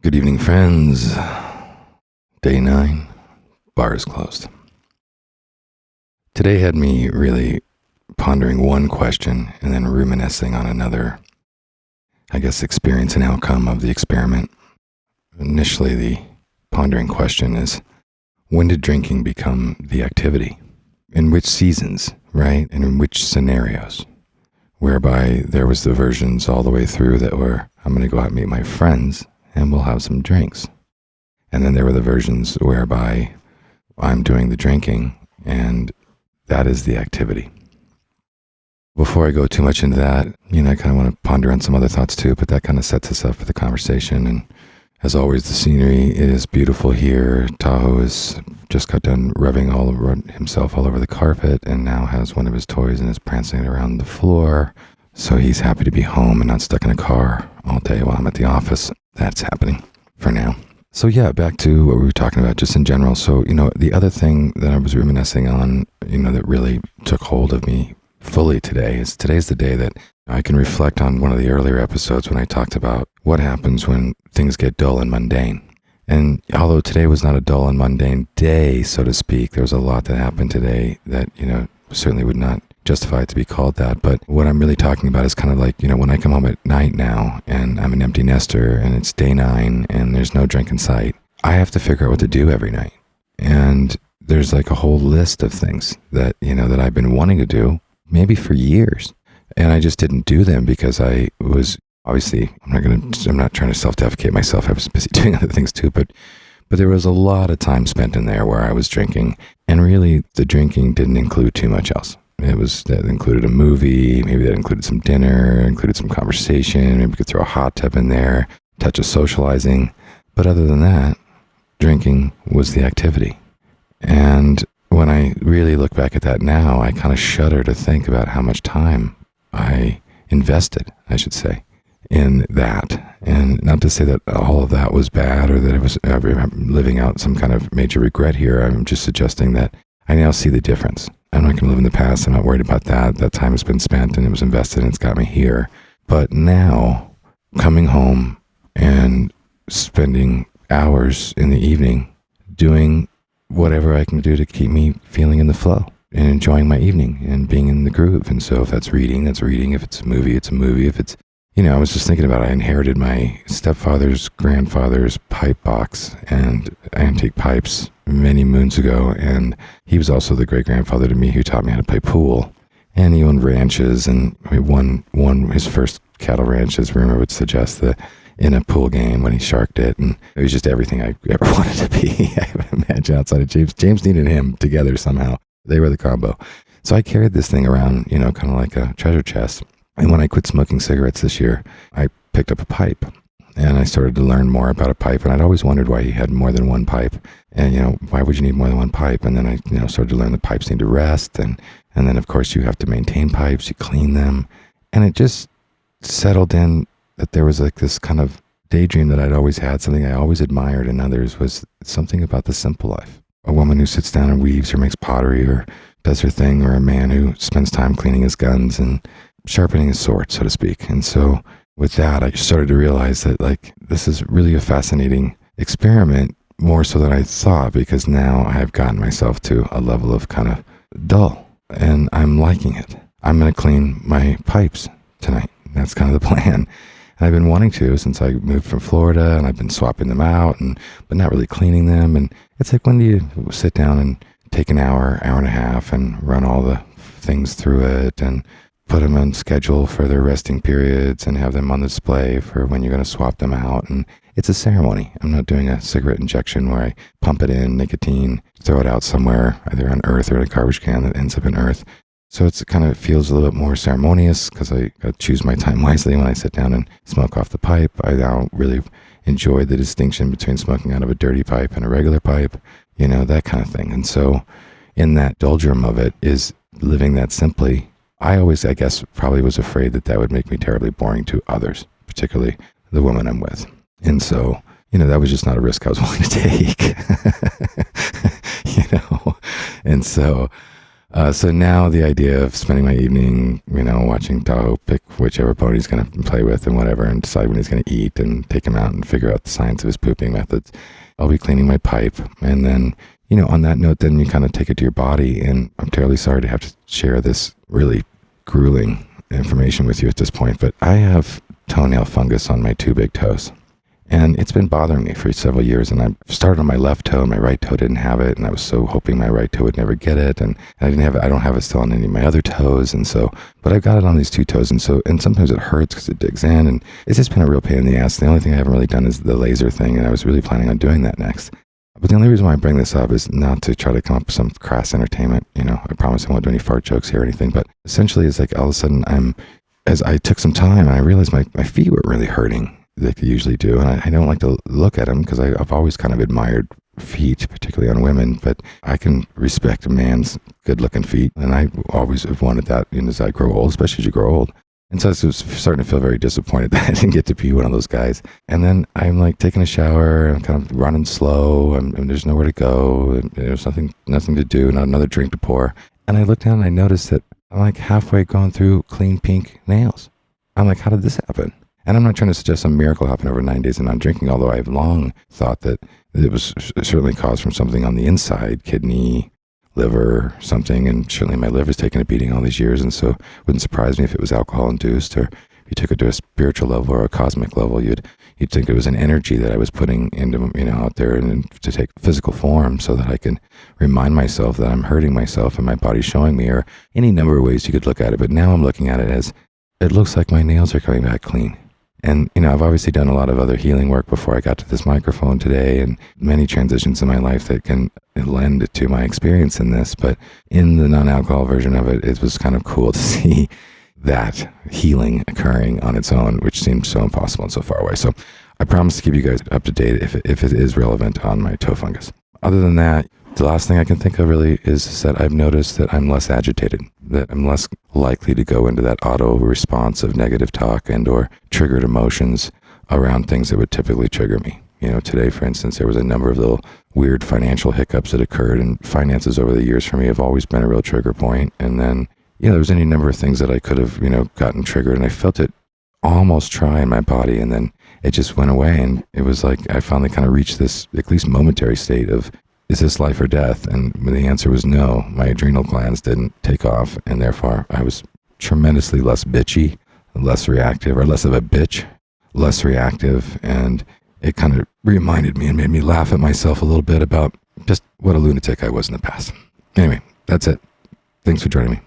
Good evening, friends. Day 9, bar is closed. Today had me really pondering one question and then reminiscing on another, experience and outcome of the experiment. Initially, the pondering question is, when did drinking become the activity? In which seasons, right? And in which scenarios? Whereby there was the versions all the way through that were, I'm going to go out and meet my friends and we'll have some drinks. And then there were the versions whereby I'm doing the drinking and that is the activity. Before I go too much into that, I kind of want to ponder on some other thoughts too, but that kind of sets us up for the conversation. And as always, the scenery is beautiful here. Tahoe has just got done rubbing himself all over the carpet and now has one of his toys and is prancing it around the floor. So he's happy to be home and not stuck in a car all day while I'm at the office. That's happening for now. So yeah, back to what we were talking about just in general. So, the other thing that I was reminiscing on, that really took hold of me fully today's the day that I can reflect on one of the earlier episodes when I talked about what happens when things get dull and mundane. And although today was not a dull and mundane day, so to speak, there was a lot that happened today that, certainly would not justify it to be called that. But what I'm really talking about is kind of like, when I come home at night now and I'm an empty nester and it's day 9 and there's no drink in sight, I have to figure out what to do every night. And there's like a whole list of things that, that I've been wanting to do maybe for years. And I just didn't do them because I was obviously, I'm not trying to self-defecate myself. I was busy doing other things too, but there was a lot of time spent in there where I was drinking, and really the drinking didn't include too much else. That included a movie, maybe that included some dinner, included some conversation, maybe we could throw a hot tub in there, touch of socializing. But other than that, drinking was the activity. And when I really look back at that now, I kind of shudder to think about how much time I invested, I should say, in that. And not to say that all of that was bad or that it was living out some kind of major regret here. I'm just suggesting that I now see the difference. I'm not going to live in the past. I'm not worried about that. That time has been spent and it was invested and it's got me here. But now, coming home and spending hours in the evening doing whatever I can do to keep me feeling in the flow and enjoying my evening and being in the groove. And so if that's reading, that's reading. If it's a movie, it's a movie. If it's, I was just thinking about, I inherited my stepfather's grandfather's pipe box and antique pipes many moons ago. And he was also the great grandfather to me who taught me how to play pool. And he owned ranches, and his first cattle ranch, as rumor would suggest, that in a pool game when he sharked it. And it was just everything I ever wanted to be. I imagine outside of James. James needed him together somehow. They were the combo. So I carried this thing around, kind of like a treasure chest. And when I quit smoking cigarettes this year, I picked up a pipe and I started to learn more about a pipe. And I'd always wondered why he had more than one pipe. And, why would you need more than one pipe? And then I, started to learn that pipes need to rest. And then, of course, you have to maintain pipes, you clean them. And it just settled in that there was like this kind of daydream that I'd always had, something I always admired in others, was something about the simple life. A woman who sits down and weaves or makes pottery or does her thing, or a man who spends time cleaning his guns and sharpening his sword, so to speak. And so with that, I started to realize that this is really a fascinating experiment, more so than I thought, because now I've gotten myself to a level of kind of dull and I'm liking it. I'm going to clean my pipes tonight. That's kind of the plan. And I've been wanting to since I moved from Florida, and I've been swapping them out but not really cleaning them. And it's like, when do you sit down and take an hour and a half and run all the things through it and put them on schedule for their resting periods and have them on display for when you're going to swap them out. And it's a ceremony. I'm not doing a cigarette injection where I pump it in, nicotine, throw it out somewhere, either on earth or in a garbage can that ends up in earth. So it kind of feels a little bit more ceremonious because I choose my time wisely when I sit down and smoke off the pipe. I now really enjoy the distinction between smoking out of a dirty pipe and a regular pipe, that kind of thing. And so in that doldrum of it is living that simply. I always, probably was afraid that would make me terribly boring to others, particularly the woman I'm with. And so, that was just not a risk I was willing to take, And so So now the idea of spending my evening, watching Tahoe pick whichever pony he's going to play with and whatever, and decide when he's going to eat and take him out and figure out the science of his pooping methods. I'll be cleaning my pipe. And then, on that note, then you kind of take it to your body. And I'm terribly sorry to have to share this really grueling information with you at this point, but I have toenail fungus on my two big toes. And it's been bothering me for several years. And I started on my left toe, and my right toe didn't have it. And I was so hoping my right toe would never get it. And I didn't have it. I don't have it still on any of my other toes. And so, but I got it on these two toes. And sometimes it hurts because it digs in. And it's just been a real pain in the ass. The only thing I haven't really done is the laser thing. And I was really planning on doing that next. But the only reason why I bring this up is not to try to come up with some crass entertainment. I promise I won't do any fart jokes here or anything. But essentially, it's like all of a sudden as I took some time and I realized my feet were really hurting. They usually do. And I don't like to look at them because I've always kind of admired feet, particularly on women, but I can respect a man's good looking feet. And I always have wanted that as I grow old, especially as you grow old. And so I was starting to feel very disappointed that I didn't get to be one of those guys. And then I'm like taking a shower, I'm kind of running slow, and there's nowhere to go, and there's nothing to do, not another drink to pour. And I looked down and I noticed that I'm like halfway going through clean pink nails. I'm like, how did this happen? And I'm not trying to suggest some miracle happened over 9 days of not drinking, although I've long thought that it was certainly caused from something on the inside, kidney, liver, something, and certainly my liver's taken a beating all these years, and so it wouldn't surprise me if it was alcohol-induced, or if you took it to a spiritual level or a cosmic level, you'd think it was an energy that I was putting into, out there and to take physical form so that I can remind myself that I'm hurting myself and my body's showing me, or any number of ways you could look at it. But now I'm looking at it as, it looks like my nails are coming back clean. And, I've obviously done a lot of other healing work before I got to this microphone today, and many transitions in my life that can lend to my experience in this. But in the non-alcohol version of it, it was kind of cool to see that healing occurring on its own, which seemed so impossible and so far away. So I promise to keep you guys up to date if it is relevant on my toe fungus. Other than that, the last thing I can think of really is that I've noticed that I'm less agitated, that I'm less likely to go into that auto response of negative talk and or triggered emotions around things that would typically trigger me. Today, for instance, there was a number of little weird financial hiccups that occurred, and finances over the years for me have always been a real trigger point. And then, there was any number of things that I could have, gotten triggered, and I felt it almost try in my body, and then it just went away. And it was like I finally kind of reached this, at least momentary state of, is this life or death? And when the answer was no, my adrenal glands didn't take off, and therefore I was tremendously less bitchy, less reactive, or less of a bitch, less reactive. And it kind of reminded me and made me laugh at myself a little bit about just what a lunatic I was in the past. Anyway, that's it. Thanks for joining me.